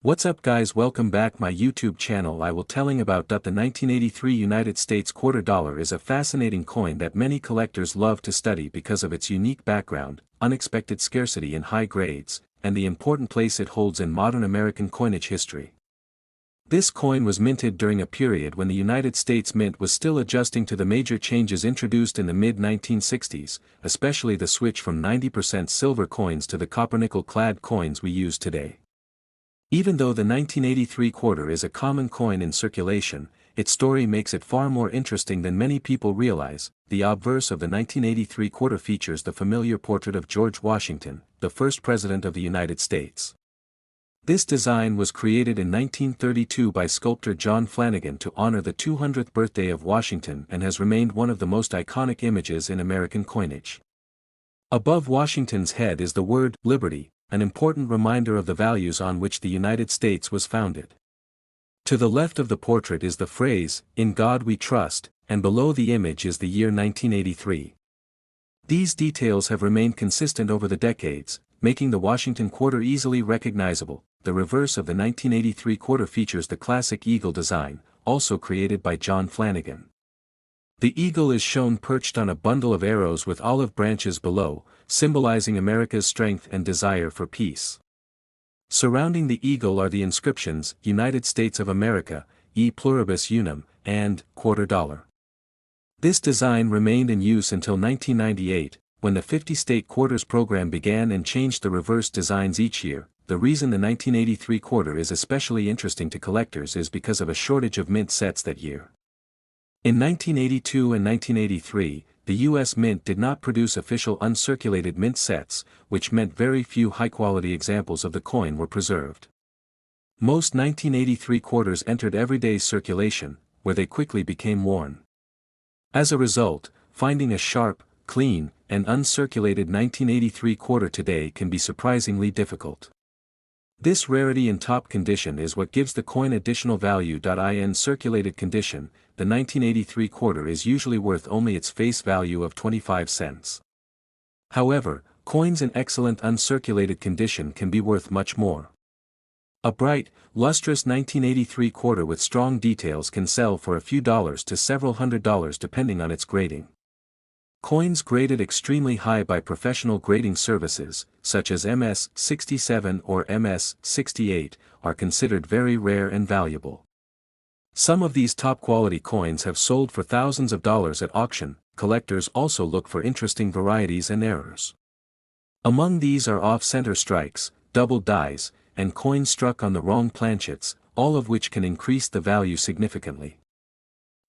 What's up guys, welcome back my YouTube channel. I will telling about the 1983 United States quarter dollar is a fascinating coin that many collectors love to study because of its unique background, unexpected scarcity in high grades, and the important place it holds in modern American coinage history. This coin was minted during a period when the United States Mint was still adjusting to the major changes introduced in the mid-1960s, especially the switch from 90% silver coins to the copper-nickel-clad coins we use today. Even though the 1983 quarter is a common coin in circulation, its story makes it far more interesting than many people realize. The obverse of the 1983 quarter features the familiar portrait of George Washington, the first President of the United States. This design was created in 1932 by sculptor John Flanagan to honor the 200th birthday of Washington and has remained one of the most iconic images in American coinage. Above Washington's head is the word "Liberty," an important reminder of the values on which the United States was founded. To the left of the portrait is the phrase, "In God We Trust," and below the image is the year 1983. These details have remained consistent over the decades, making the Washington quarter easily recognizable. The reverse of the 1983 quarter features the classic eagle design, also created by John Flanagan. The eagle is shown perched on a bundle of arrows with olive branches below, symbolizing America's strength and desire for peace. Surrounding the eagle are the inscriptions, "United States of America, E Pluribus Unum," and "Quarter Dollar." This design remained in use until 1998, when the 50-state quarters program began and changed the reverse designs each year. The reason the 1983 quarter is especially interesting to collectors is because of a shortage of mint sets that year. In 1982 and 1983, the U.S. Mint did not produce official uncirculated mint sets, which meant very few high-quality examples of the coin were preserved. Most 1983 quarters entered everyday circulation, where they quickly became worn. As a result, finding a sharp, clean, and uncirculated 1983 quarter today can be surprisingly difficult. This rarity in top condition is what gives the coin additional value. In circulated condition, the 1983 quarter is usually worth only its face value of 25 cents. However, coins in excellent uncirculated condition can be worth much more. A bright, lustrous 1983 quarter with strong details can sell for a few dollars to several $100s depending on its grading. Coins graded extremely high by professional grading services, such as MS-67 or MS-68, are considered very rare and valuable. Some of these top-quality coins have sold for thousands of dollars at auction. Collectors also look for interesting varieties and errors. Among these are off-center strikes, double dies, and coins struck on the wrong planchets, all of which can increase the value significantly.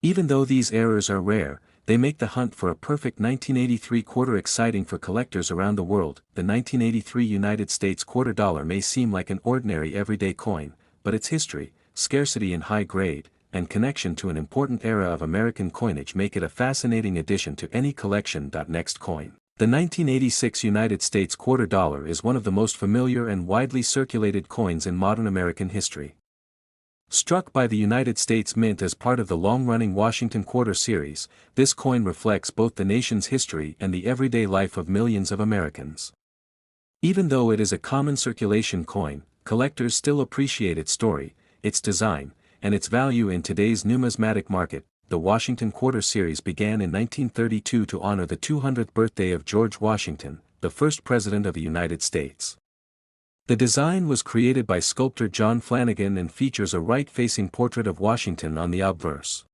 Even though these errors are rare, they make the hunt for a perfect 1983 quarter exciting for collectors around the world. The 1983 United States quarter dollar may seem like an ordinary everyday coin, but its history, scarcity in high grade, and connection to an important era of American coinage make it a fascinating addition to any collection. Next coin. The 1986 United States quarter dollar is one of the most familiar and widely circulated coins in modern American history. Struck by the United States Mint as part of the long-running Washington Quarter series, this coin reflects both the nation's history and the everyday life of millions of Americans. Even though it is a common circulation coin, collectors still appreciate its story, its design, and its value in today's numismatic market. The Washington Quarter series began in 1932 to honor the 200th birthday of George Washington, the first President of the United States. The design was created by sculptor John Flanagan and features a right-facing portrait of Washington on the obverse.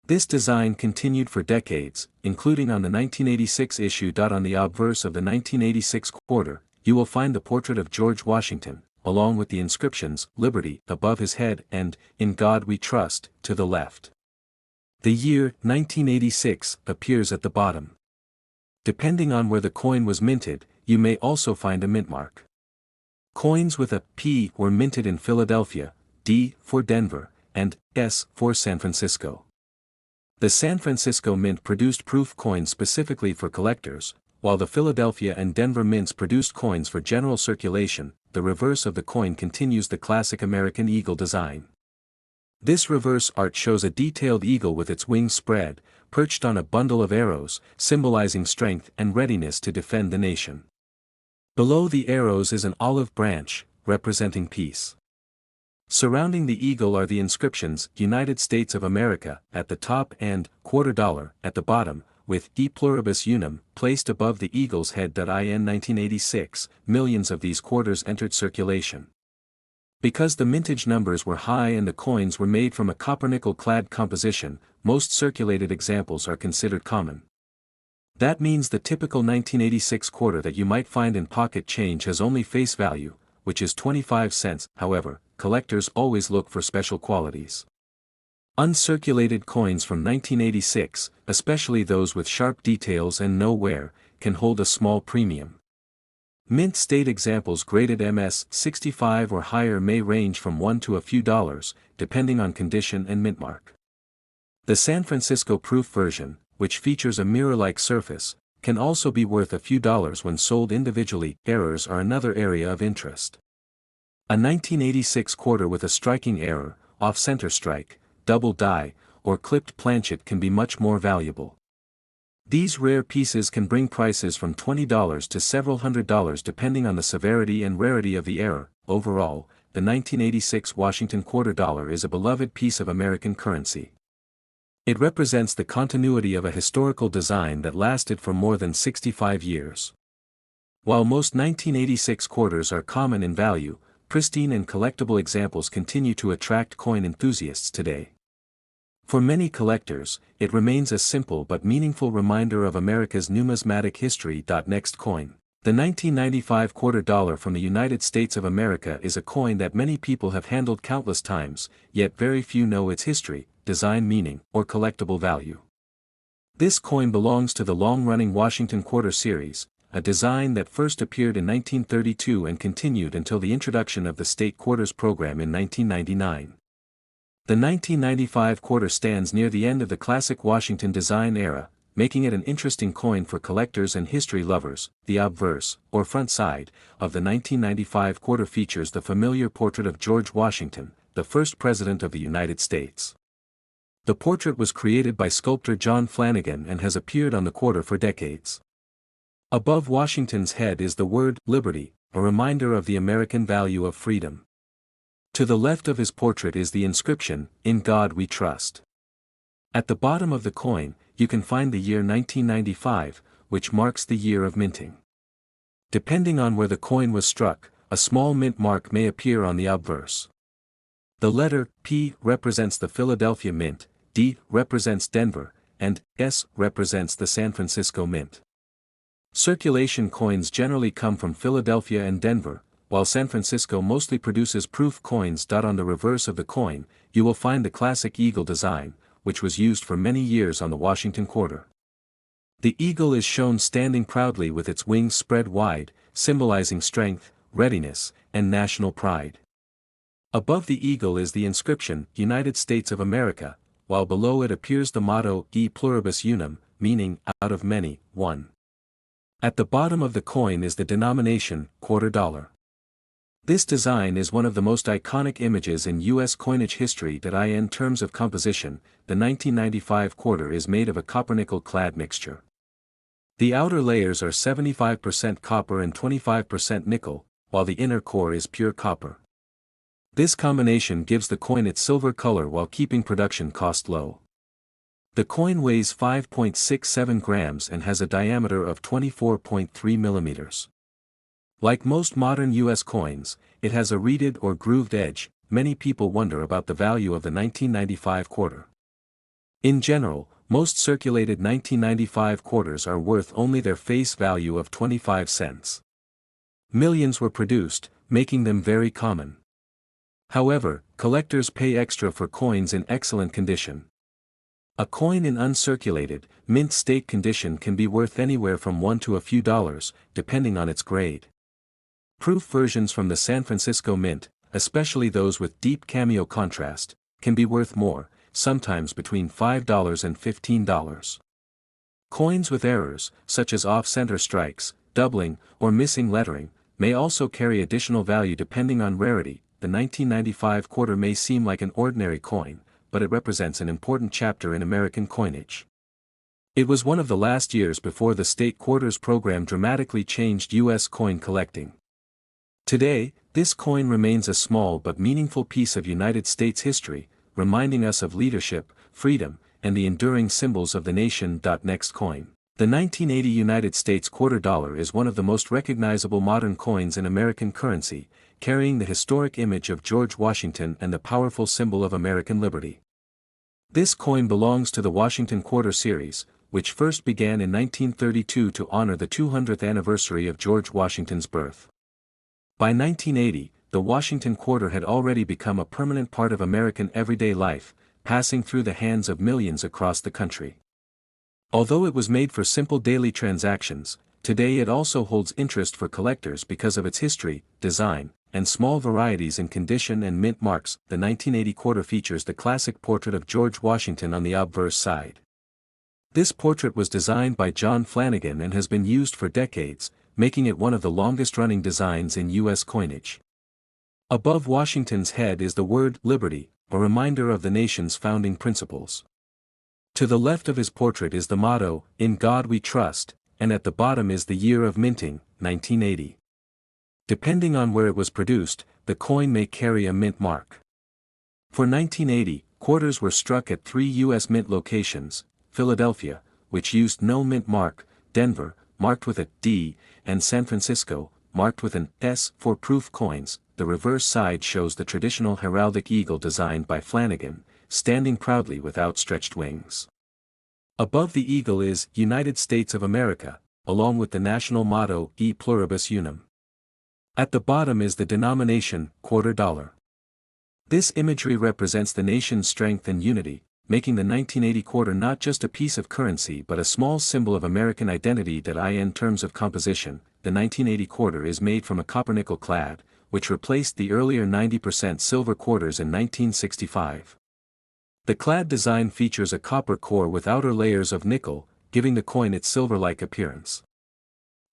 This design continued for decades, including on the 1986 issue. On the obverse of the 1986 quarter, you will find the portrait of George Washington, along with the inscriptions, "Liberty," above his head and "In God We Trust," to the left. The year 1986 appears at the bottom. Depending on where the coin was minted, you may also find a mint mark. Coins with a P were minted in Philadelphia, D for Denver, and S for San Francisco. The San Francisco Mint produced proof coins specifically for collectors, while the Philadelphia and Denver mints produced coins for general circulation. The reverse of the coin continues the classic American eagle design. This reverse art shows a detailed eagle with its wings spread, perched on a bundle of arrows, symbolizing strength and readiness to defend the nation. Below the arrows is an olive branch, representing peace. Surrounding the eagle are the inscriptions United States of America at the top and quarter dollar at the bottom, with E pluribus unum placed above the eagle's head. In 1986, millions of these quarters entered circulation. Because the mintage numbers were high and the coins were made from a copper-nickel clad composition, most circulated examples are considered common. That means the typical 1986 quarter that you might find in pocket change has only face value, which is 25 cents. However, collectors always look for special qualities. Uncirculated coins from 1986, especially those with sharp details and no wear, can hold a small premium. Mint state examples graded MS 65 or higher may range from $1 to a few dollars, depending on condition and mint mark. The San Francisco proof version, which features a mirror-like surface, can also be worth a few dollars when sold individually. Errors are another area of interest. A 1986 quarter with a striking error, off-center strike, double die, or clipped planchet can be much more valuable. These rare pieces can bring prices from $20 to several $100s depending on the severity and rarity of the error. Overall, the 1986 Washington quarter dollar is a beloved piece of American currency. It represents the continuity of a historical design that lasted for more than 65 years. While most 1986 quarters are common in value, pristine and collectible examples continue to attract coin enthusiasts today. For many collectors, it remains a simple but meaningful reminder of America's numismatic history. Next coin. The 1995 quarter dollar from the United States of America is a coin that many people have handled countless times, yet very few know its history, design meaning, or collectible value. This coin belongs to the long-running Washington Quarter series, a design that first appeared in 1932 and continued until the introduction of the state quarters program in 1999. The 1995 quarter stands near the end of the classic Washington design era, making it an interesting coin for collectors and history lovers. The obverse, or front side, of the 1995 quarter features the familiar portrait of George Washington, the first President of the United States. The portrait was created by sculptor John Flanagan and has appeared on the quarter for decades. Above Washington's head is the word Liberty, a reminder of the American value of freedom. To the left of his portrait is the inscription, "In God We Trust." At the bottom of the coin, you can find the year 1995, which marks the year of minting. Depending on where the coin was struck, a small mint mark may appear on the obverse. The letter P represents the Philadelphia Mint, D represents Denver, and S represents the San Francisco Mint. Circulation coins generally come from Philadelphia and Denver, while San Francisco mostly produces proof coins. On the reverse of the coin, you will find the classic eagle design, which was used for many years on the Washington quarter. The eagle is shown standing proudly with its wings spread wide, symbolizing strength, readiness, and national pride. Above the eagle is the inscription, United States of America, while below it appears the motto, E pluribus unum, meaning, out of many, one. At the bottom of the coin is the denomination, quarter dollar. This design is one of the most iconic images in U.S. coinage history. In terms of composition, the 1995 quarter is made of a copper-nickel clad mixture. The outer layers are 75% copper and 25% nickel, while the inner core is pure copper. This combination gives the coin its silver color while keeping production cost low. The coin weighs 5.67 grams and has a diameter of 24.3 millimeters. Like most modern U.S. coins, it has a reeded or grooved edge. Many people wonder about the value of the 1995 quarter. In general, most circulated 1995 quarters are worth only their face value of 25 cents. Millions were produced, making them very common. However, collectors pay extra for coins in excellent condition. A coin in uncirculated, mint state condition can be worth anywhere from $1 to a few dollars, depending on its grade. Proof versions from the San Francisco Mint, especially those with deep cameo contrast, can be worth more, sometimes between $5 and $15. Coins with errors, such as off-center strikes, doubling, or missing lettering, may also carry additional value depending on rarity. The 1995 quarter may seem like an ordinary coin, but it represents an important chapter in American coinage. It was one of the last years before the state quarters program dramatically changed U.S. coin collecting. Today, This coin remains a small but meaningful piece of United States history, reminding us of leadership, freedom, and the enduring symbols of the nation. Next coin. The 1980 United States quarter dollar is one of the most recognizable modern coins in American currency, carrying the historic image of George Washington and the powerful symbol of American liberty. This coin belongs to the Washington Quarter series, which first began in 1932 to honor the 200th anniversary of George Washington's birth. By 1980, the Washington Quarter had already become a permanent part of American everyday life, passing through the hands of millions across the country. Although it was made for simple daily transactions, today it also holds interest for collectors because of its history, design, and small varieties in condition and mint marks. The 1980 quarter features the classic portrait of George Washington on the obverse side. This portrait was designed by John Flanagan and has been used for decades, making it one of the longest-running designs in U.S. coinage. Above Washington's head is the word "Liberty," a reminder of the nation's founding principles. To the left of his portrait is the motto, "In God We Trust," and at the bottom is the year of minting, 1980. Depending on where it was produced, the coin may carry a mint mark. For 1980, quarters were struck at 3 U.S. mint locations: Philadelphia, which used no mint mark, Denver, marked with a D, and San Francisco, marked with an S. For proof coins, the reverse side shows the traditional heraldic eagle designed by Flanagan, standing proudly with outstretched wings. Above the eagle is "United States of America," along with the national motto "E Pluribus Unum." At the bottom is the denomination, quarter dollar. This imagery represents the nation's strength and unity, making the 1980 quarter not just a piece of currency but a small symbol of American identity. In terms of composition, the 1980 quarter is made from a copper-nickel clad, which replaced the earlier 90% silver quarters in 1965. The clad design features a copper core with outer layers of nickel, giving the coin its silver-like appearance.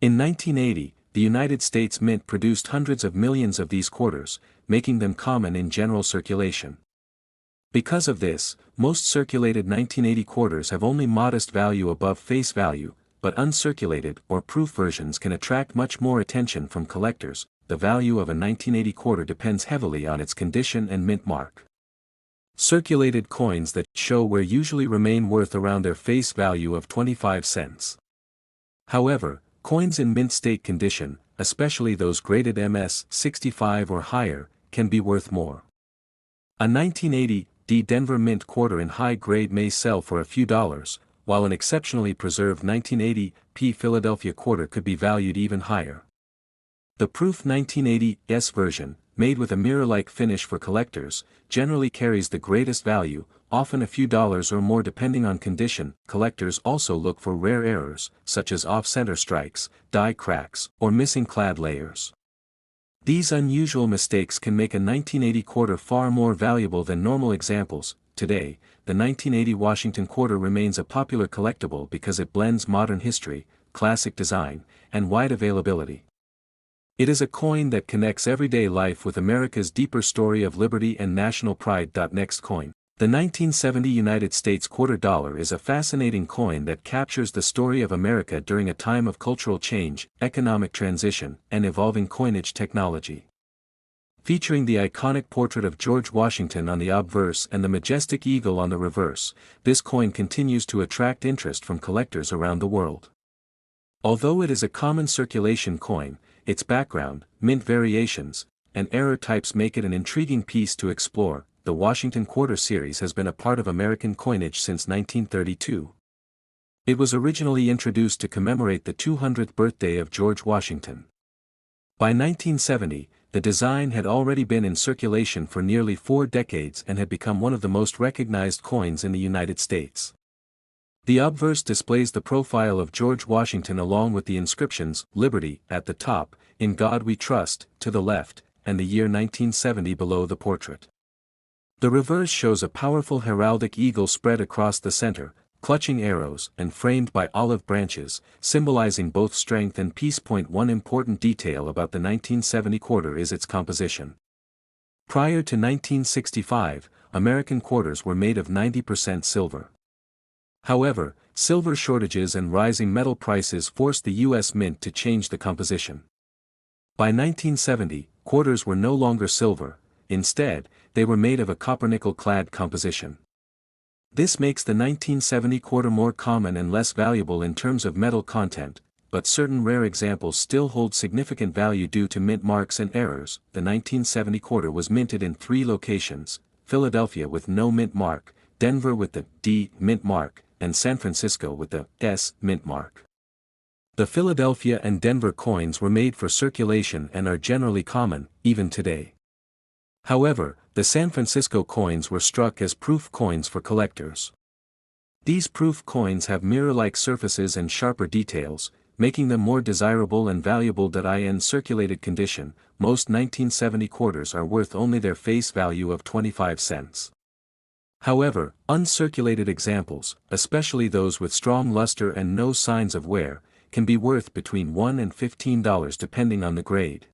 In 1980, the United States Mint produced hundreds of millions of these quarters, making them common in general circulation. Because of this, most circulated 1980 quarters have only modest value above face value, but uncirculated or proof versions can attract much more attention from collectors. The value of a 1980 quarter depends heavily on its condition and mint mark. Circulated coins that show wear usually remain worth around their face value of 25 cents. However, coins in mint state condition, especially those graded MS 65 or higher, can be worth more. A 1980 D Denver Mint quarter in high grade may sell for a few dollars, while an exceptionally preserved 1980 P Philadelphia quarter could be valued even higher. The proof 1980 S version, made with a mirror-like finish for collectors, generally carries the greatest value, often a few dollars or more depending on condition. Collectors also look for rare errors, such as off-center strikes, die cracks, or missing clad layers. These unusual mistakes can make a 1980 quarter far more valuable than normal examples. Today, the 1980 Washington quarter remains a popular collectible because it blends modern history, classic design, and wide availability. It is a coin that connects everyday life with America's deeper story of liberty and national pride. Next coin. The 1970 United States quarter dollar is a fascinating coin that captures the story of America during a time of cultural change, economic transition, and evolving coinage technology. Featuring the iconic portrait of George Washington on the obverse and the majestic eagle on the reverse, this coin continues to attract interest from collectors around the world. Although it is a common circulation coin, its background, mint variations, and error types make it an intriguing piece to explore. The Washington Quarter series has been a part of American coinage since 1932. It was originally introduced to commemorate the 200th birthday of George Washington. By 1970, the design had already been in circulation for nearly 4 decades and had become one of the most recognized coins in the United States. The obverse displays the profile of George Washington along with the inscriptions, "Liberty," at the top, "In God We Trust," to the left, and the year 1970 below the portrait. The reverse shows a powerful heraldic eagle spread across the center, clutching arrows and framed by olive branches, symbolizing both strength and peace. One important detail about the 1970 quarter is its composition. Prior to 1965, American quarters were made of 90% silver. However, silver shortages and rising metal prices forced the U.S. Mint to change the composition. By 1970, quarters were no longer silver, instead, they were made of a copper-nickel-clad composition. This makes the 1970 quarter more common and less valuable in terms of metal content, but certain rare examples still hold significant value due to mint marks and errors. The 1970 quarter was minted in 3 locations: Philadelphia with no mint mark, Denver with the D mint mark, and San Francisco with the S mint mark. The Philadelphia and Denver coins were made for circulation and are generally common, even today. However, the San Francisco coins were struck as proof coins for collectors. These proof coins have mirror-like surfaces and sharper details, making them more desirable and valuable. In circulated condition, most 1970 quarters are worth only their face value of 25 cents. However, uncirculated examples, especially those with strong luster and no signs of wear, can be worth between $1 and $15 depending on the grade.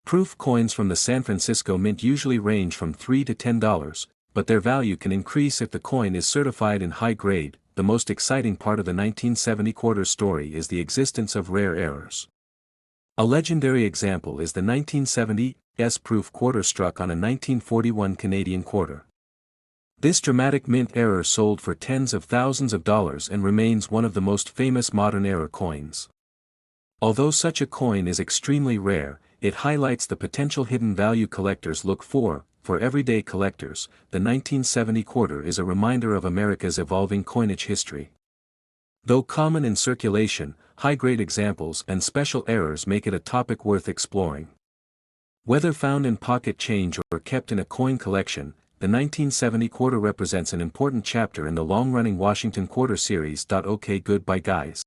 Proof coins from the San Francisco Mint usually range from $3 to $10, but their value can increase if the coin is certified in high grade. The most exciting part of the 1970 quarter story is the existence of rare errors. A legendary example is the 1970 S-proof quarter struck on a 1941 Canadian quarter. This dramatic mint error sold for tens of thousands of dollars and remains one of the most famous modern error coins. Although such a coin is extremely rare, it highlights the potential hidden value collectors look for. For everyday collectors, the 1970 quarter is a reminder of America's evolving coinage history. Though common in circulation, high-grade examples and special errors make it a topic worth exploring. Whether found in pocket change or kept in a coin collection, the 1970 quarter represents an important chapter in the long-running Washington Quarter series. Okay, goodbye guys.